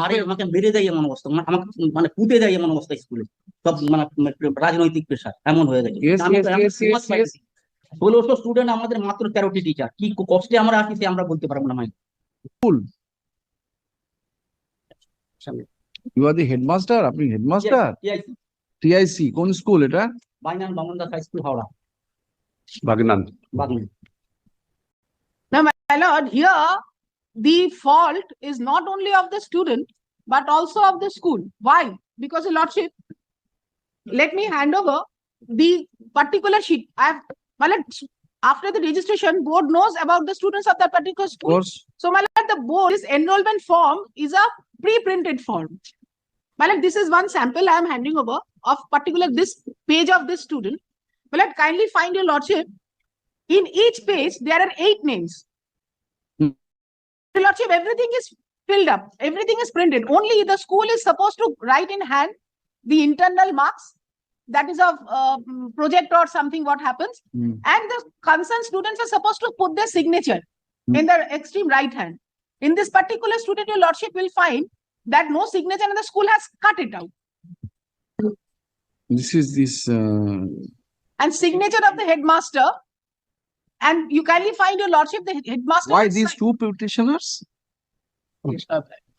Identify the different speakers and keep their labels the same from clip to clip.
Speaker 1: মারে, আমাকে মেরে দেয় এমন অবস্থা, আমাকে মানে পুঁতে দেয় এমন অবস্থা স্কুলে, সব মানে রাজনৈতিক প্রেশার এমন হয়ে গেছে।
Speaker 2: Yes,
Speaker 1: আমি
Speaker 2: yes,
Speaker 1: তো এমন
Speaker 2: yes, yes,
Speaker 1: সমাজ
Speaker 2: yes.
Speaker 1: পাইছি। 1600 স্টুডেন্ট, আমাদের মাত্র 13টি টিচার, কি কষ্টে আমরা আসি আমরা বলতে পারবো না ভাই।
Speaker 2: You are the headmaster? আপনি headmaster? TIC কোন স্কুল এটা?
Speaker 1: Bagnan Bamandas high school, Howrah.
Speaker 2: Bagnan.
Speaker 3: Now, my lord, here the fault is not only of the student but also of the school. Why? Because, your lordship, let me hand over the particular sheet. My lord, after the registration, board knows about the students of that particular
Speaker 2: Of
Speaker 3: school.
Speaker 2: course.
Speaker 3: So, my lord, the board's enrollment form is a pre-printed form. My lord, this is one sample I am handing over of particular this page of this student. My lord, kindly find, your lordship, in each page there are 8 names. Your lordship, everything is filled up, everything is printed. Only the school is supposed to write in hand the internal marks, that is of project or something what happens, and the concerned students are supposed to put their signature in the extreme right hand. In this particular student, your lordship will find that no signature and the school has cut it out.
Speaker 2: This is this.
Speaker 3: And signature of the headmaster, and you kindly find, your lordship, the headmaster.
Speaker 2: Why
Speaker 3: has
Speaker 2: these
Speaker 3: signed.
Speaker 2: 2 petitioners?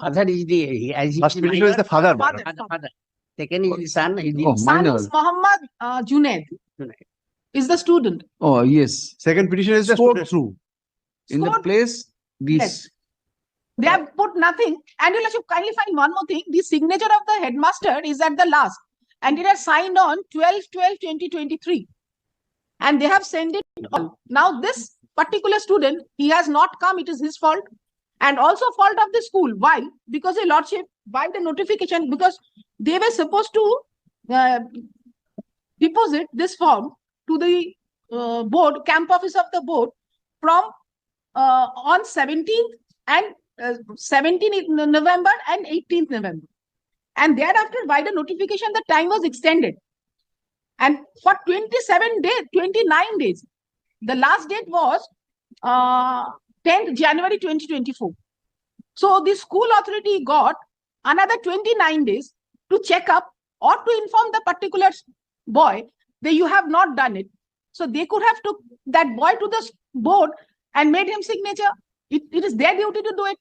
Speaker 4: Father is the, as he
Speaker 2: First petitioner is the father.
Speaker 4: Father. Second is the son. Is the
Speaker 2: Oh,
Speaker 3: Son
Speaker 2: minor.
Speaker 3: is Muhammad Junaid, is the student.
Speaker 2: Oh, yes.
Speaker 5: Second petition is the
Speaker 2: Scored
Speaker 5: student.
Speaker 2: through. In the
Speaker 3: Scored-
Speaker 2: place, this.
Speaker 3: Yes. They have put nothing. And you should kindly find one more thing. The signature of the headmaster is at the last. And it has signed on 12/12/2023. And they have sent it on. Now, this particular student, he has not come. It is his fault. And also fault of the school. Why? Because, your lordship, by the notification, because they were supposed to deposit this form to the board, camp office of the board, from on 17th and 17th November and 18th November. And thereafter, by the notification, the time was extended. And for 27 days, 29 days, the last date was 10th January 2024. So the school authority got another 29 days to check up or to inform the particular boy that you have not done it. So they could have took that boy to the board and made him signature. It is their duty to do it.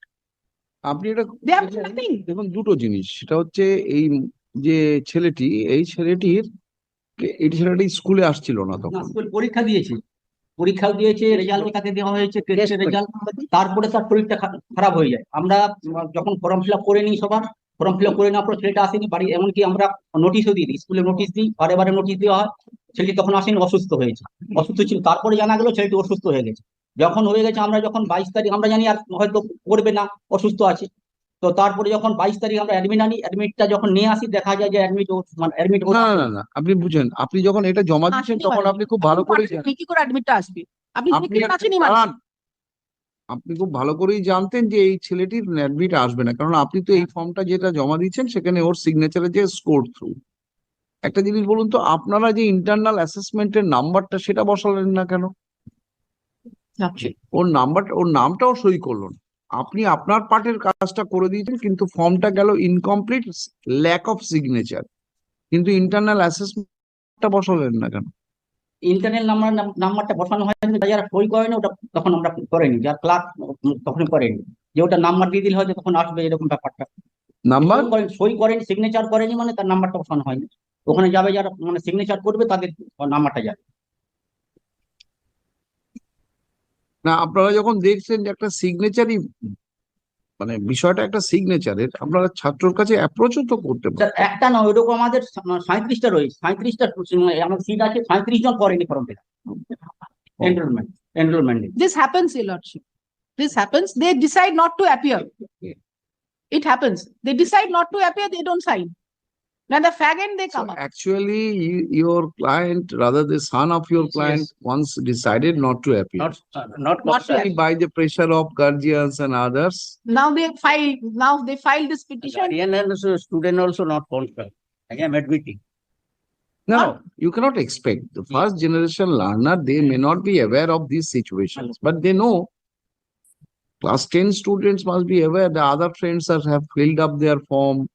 Speaker 2: আপনি এটা
Speaker 3: They have done nothing.
Speaker 2: দেখুন, দুটো জিনিস। সেটা হচ্ছে এই যে ছেলেটি, এই ছেলেটি স্কুলে আসছিল না
Speaker 1: না,
Speaker 2: তখন।
Speaker 1: স্কুল পরীক্ষা দিয়েছে, রেজাল্ট তাকে দেওয়া হয়েছে, টেস্টের রেজাল্ট। তারপরে তার শরীরটা খারাপ হয়ে যায়। আমরা যখন ফর্ম ফিল আপ করে নিই, সবার ফর্ম ফিল আপ করে নেওয়ার পর ছেলেটা আসেনি বাড়ি, এমনকি আমরা নোটিশও দিয়ে দিই, স্কুলে নোটিশ দিই, বারে বারে নোটিশ দেওয়া হয়। ছেলেটি তখন আসেনি, অসুস্থ হয়েছে, অসুস্থ ছিল। তারপরে জানা গেল ছেলেটি অসুস্থ হয়ে গেছে। যখন হয়ে গেছে, আমরা যখন 22 তারিখ, আমরা জানি আর হয়তো করবে না, অসুস্থ আছে। তো তারপরে যখন 22 তারিখ আমরা অ্যাডমিট আনি, অ্যাডমিটটা যখন নিয়ে আসি, দেখা যায় যে অ্যাডমিট
Speaker 2: না না না, আপনি বুঝেন, আপনি যখন এটা জমা দিচ্ছেন
Speaker 3: আসেনি
Speaker 2: তখন
Speaker 3: মানে।
Speaker 2: আপনি খুব ভালো করে
Speaker 3: কি করে অ্যাডমিটটা আসবে? আপনি
Speaker 2: আপনি
Speaker 3: দেখলেন আসেনি মানে।
Speaker 2: দাঁড়ান। আপনি খুব ভালো করেই জানতেন যে এই ছেলেটির অ্যাডমিট আসবে না, কারণ আপনি তো এই ফর্মটা যেটা জমা দিচ্ছেন সেখানে ওর সিগনেচারে যে স্কোর থ্রু। একটা জিনিস বলুন তো, আপনারা যে ইন্টারনাল অ্যাসেসমেন্টের নাম্বারটা সেটা বসালেন না কেন? ওর নামটাও সই করলো না। আপনি আপনার পার্টের কাজটা করে দিয়েছেন, কিন্তু ফর্মটা গেল ইনকমপ্লিট, ল্যাক অফ সিগনেচার, কিন্তু ইন্টারনাল অ্যাসেসমেন্টটা বসালেন না কেন?
Speaker 1: ইন্টারনাল নাম্বারটা বসানো হয়নি, যারা সই করেনি ওটা তখন আমরা করিনি, যার ক্লার্ক তখন করেনি, যে ওটা নাম্বার দিয়ে দিলে হয়তো তখন আসবে, এরকম ব্যাপারটা।
Speaker 2: নাম্বার
Speaker 1: সই করেনি, সিগনেচার করেনি, মানে তার নাম্বারটা বসানো হয়নি। ওখানে যাবে যারা মানে সিগনেচার করবে, তাদের নাম্বারটা যাবে।
Speaker 2: না, আপনারা যখন দেখছেন যে একটা সিগনেচারই, মানে বিষয়টা একটা সিগনেচারের, আপনারা ছাত্রর কাছে অ্যাপ্রোচও তো করতে
Speaker 1: স্যার,
Speaker 2: পারেন।
Speaker 1: একটা না, ওইরকম আমাদের 37টা রয়েছে, 37টা আমার সিট আছে, 37 জন করেনি form fill up, enrolment.
Speaker 3: This happens, your lordship. This happens. They decide not to appear. It happens. They decide not to appear, they don't sign. Now the fag end, they
Speaker 2: So
Speaker 3: come up.
Speaker 2: actually, your client, rather the son of your client, once decided not to appear.
Speaker 4: not
Speaker 2: Possibly by the pressure of guardians and others.
Speaker 3: Now they file this petition.
Speaker 4: guardian and also student also not concerned. I am admitting.
Speaker 2: No, you cannot expect. The first generation learner, they may not be aware of these situations, but they know Class 10 students must be aware the other friends that have filled up their form.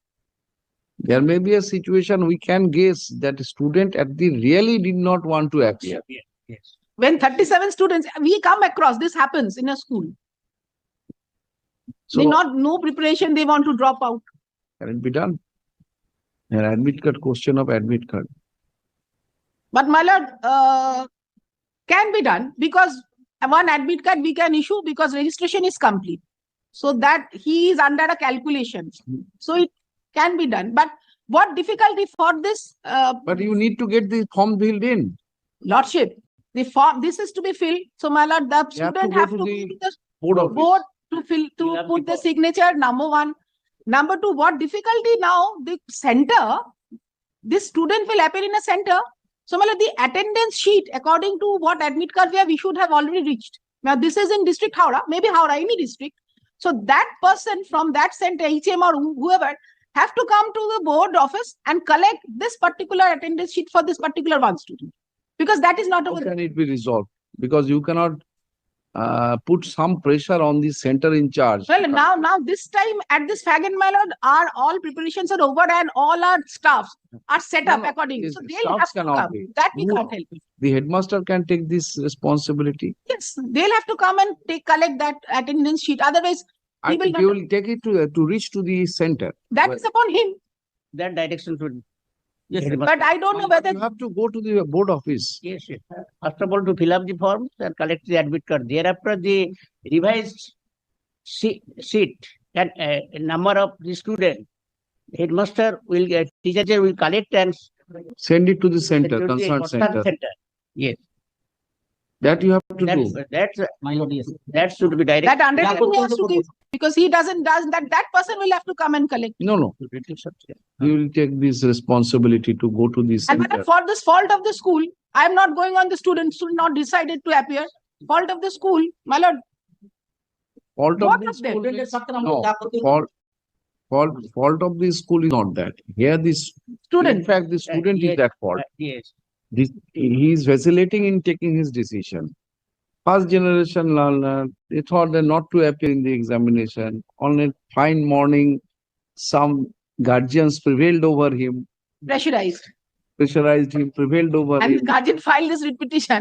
Speaker 2: There may be a situation we can guess that a student at the really did not want to appear.
Speaker 4: Yes.
Speaker 3: When 37 students, we come across, this happens in a school.
Speaker 2: So
Speaker 3: They no preparation, they want to drop out.
Speaker 2: can it be done? An admit card, question of admit card.
Speaker 3: But my lord, can be done because one admit card we can issue because registration is complete. So that he is under a calculation. So it can be done. But what difficulty for this,
Speaker 2: But you need to get the form filled in.
Speaker 3: lordship, the form, this is to be filled. So my lord, the
Speaker 2: You have to
Speaker 3: student
Speaker 2: go
Speaker 3: have
Speaker 2: to
Speaker 3: to
Speaker 2: the
Speaker 3: go to the
Speaker 2: Board office.
Speaker 3: board to fill,
Speaker 4: Fill
Speaker 3: to
Speaker 4: up
Speaker 3: put
Speaker 4: the
Speaker 3: the
Speaker 4: form.
Speaker 3: signature, number one. Number two, what difficulty now, the center, this student will appear in a center. So my lord, the attendance sheet, according to what admit card we have, we should have already reached. Now this is in district Howrah, maybe Howrah, any district. So that person from that center, HM or whoever, have to come to the board office and collect this particular attendance sheet for this particular one student. Because that is not
Speaker 2: How
Speaker 3: our,
Speaker 2: can it be resolved? Because you cannot put some pressure on the center in charge.
Speaker 3: well, now this time at this fag and my lord, our all preparations are over and all our staffs are set
Speaker 2: No,
Speaker 3: up
Speaker 2: no,
Speaker 3: accordingly.
Speaker 2: this
Speaker 3: So they'll have
Speaker 2: staffs
Speaker 3: to
Speaker 2: cannot
Speaker 3: come.
Speaker 2: be.
Speaker 3: That we
Speaker 2: Who-
Speaker 3: can't help it.
Speaker 2: The headmaster can take this responsibility.
Speaker 3: Yes, they'll have to come and collect that attendance sheet. Otherwise,
Speaker 2: I
Speaker 3: He will
Speaker 2: think
Speaker 3: not-
Speaker 2: he will take it to reach to the center.
Speaker 3: that
Speaker 2: Well-
Speaker 3: is upon him.
Speaker 4: That direction should.
Speaker 1: Yes, sir.
Speaker 4: Headmaster-
Speaker 3: But I don't know
Speaker 2: But
Speaker 3: whether
Speaker 2: you have to go to the board office.
Speaker 4: Yes, yes. First of all, to fill up the forms and collect the admit card. Thereafter, the revised sheet and number of the student, headmaster will get, teacher will collect and
Speaker 2: Send it to the
Speaker 4: send
Speaker 2: center,
Speaker 4: to the
Speaker 2: concerned center.
Speaker 4: Yes,
Speaker 2: That you have to do.
Speaker 1: my lord, yes.
Speaker 4: That should be direct.
Speaker 3: that undertaking
Speaker 1: Yeah,
Speaker 3: he has to give, because he does that person will have to come and collect.
Speaker 2: No. He will take this responsibility to go to the
Speaker 3: And
Speaker 2: center.
Speaker 3: for this fault of the school, I am not going on the students who not decided to appear. Fault of the school, my lord,
Speaker 2: Fault
Speaker 3: What
Speaker 2: of the
Speaker 3: of them?
Speaker 2: school
Speaker 1: Student
Speaker 2: is,
Speaker 1: এর সাথে আমরা
Speaker 2: no,
Speaker 1: যা করতে
Speaker 2: fault of the school is not that. Here this, in
Speaker 3: student.
Speaker 2: fact, the student is
Speaker 4: yes,
Speaker 2: at fault.
Speaker 4: Yes,
Speaker 2: He is vacillating in taking his decision. First generation learner, they thought that not to appear in the examination. On a fine morning, some guardians prevailed over him,
Speaker 3: Pressurized.
Speaker 2: pressurized him, prevailed over
Speaker 3: And
Speaker 2: him.
Speaker 3: the guardian filed this repetition.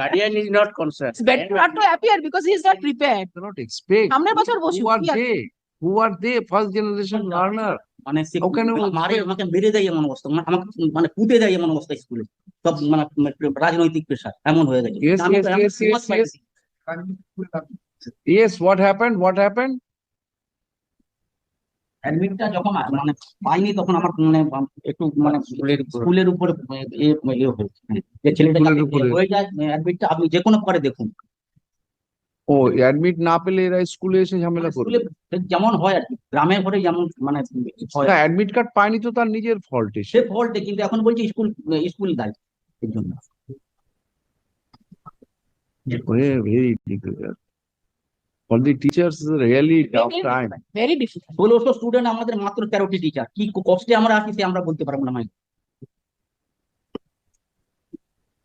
Speaker 4: guardian is not concerned.
Speaker 3: It's better not to appear because he is not prepared.
Speaker 2: You cannot expect.
Speaker 3: সামনের বছর বসুক,
Speaker 2: Who are
Speaker 3: কি আছে?
Speaker 2: they? Who are they? First generation learner.
Speaker 1: মানে সে
Speaker 2: ওখানে
Speaker 1: মারে আমাকে মেরে দেয় এমন অবস্থা, আমাকে মানে পুঁতে দেয় এমন অবস্থা স্কুলে, সব মানে রাজনৈতিক পেশা এমন হয়ে গেছে।
Speaker 2: Yes,
Speaker 1: আমি
Speaker 2: yes,
Speaker 1: তো এমন
Speaker 2: yes,
Speaker 1: সমাজ
Speaker 2: yes,
Speaker 1: পাইছি।
Speaker 2: Yes, what happened? What happened?
Speaker 1: অ্যাডমিটটা যখন মানে পাইনি তখন আমার মানে একটু মানে স্কুলের উপরে হয়েছে যে ছেলেটা
Speaker 2: স্কুলের
Speaker 1: যাতে
Speaker 2: উপরে।
Speaker 1: হয়ে যায় অ্যাডমিটটা আপনি যে কোনো পরে দেখুন।
Speaker 2: ও অ্যাডমিট না পেলে এরা স্কুলে এসে ঝামেলা করবে।
Speaker 1: স্কুলে যেমন হয় আর কি, গ্রামের ঘরে যেমন মানে হয়
Speaker 2: না অ্যাডমিট কার্ড পায়নি তো তার নিজের ফল্ট
Speaker 1: সে ফল্টে, কিন্তু এখন বলছি স্কুল দায়ী এর জন্য।
Speaker 2: very difficult. For the teachers, it's a really tough time.
Speaker 3: Very difficult.
Speaker 1: 1600 student, আমাদের মাত্র 13টি টিচার, কি কষ্টে আমরা আছি সে আমরা বলতে পারবো না।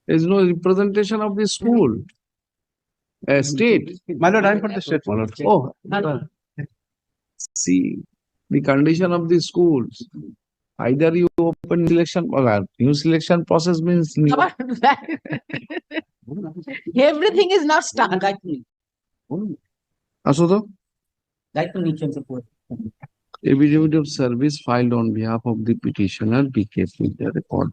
Speaker 2: There is no representation of the school. State.
Speaker 5: My lord, I'm for the state.
Speaker 2: Oh, see, the condition of the schools. Either you open selection or new selection process means
Speaker 3: আবার everything is not stuck.
Speaker 1: দায়িত্ব নেই,
Speaker 2: আসো তো
Speaker 1: দায়িত্ব নিচ্ছেন তো পুরো।
Speaker 2: affidavit of service filed on behalf of the petitioner be kept with the record.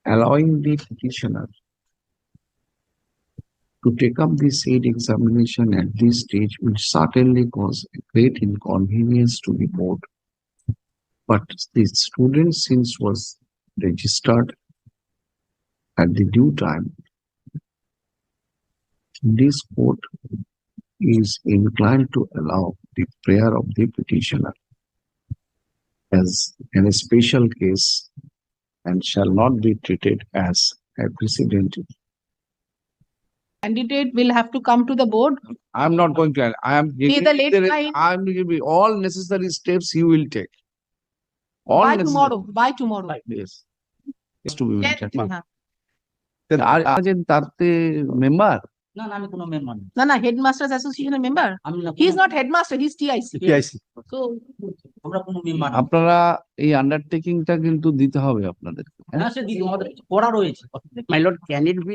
Speaker 2: Allowing the petitioner to take up the said examination at this stage will certainly cause a great inconvenience to the board. But the student, since was registered at the due time, this court is inclined to allow the prayer of the petitioner as in a special case and shall not be treated as a precedent.
Speaker 3: Candidate will have to come to the board.
Speaker 2: I am not going to, I am giving
Speaker 3: the late fine.
Speaker 2: I am giving all necessary steps he will take. All
Speaker 3: By
Speaker 2: necessary.
Speaker 3: tomorrow, by tomorrow.
Speaker 2: Yes. Yes, to be mentioned.
Speaker 3: 10th, হ্যাঁ।
Speaker 2: আর আছেন তাতে member
Speaker 1: না না আমি কোনো member না,
Speaker 3: না না হেডমাস্টার্স অ্যাসোসিয়েশনের মেম্বার,
Speaker 1: আমি না
Speaker 3: he is not headmaster, he is TIC.
Speaker 1: তো আমরা কোনো মেম্বার না।
Speaker 2: আপনারা এই আন্ডারটেকিংটা কিন্তু দিতে হবে আপনাদের।
Speaker 1: হ্যাঁ সে দিদি আমাদের কিছু করা রয়েছে।
Speaker 4: My lord, can it be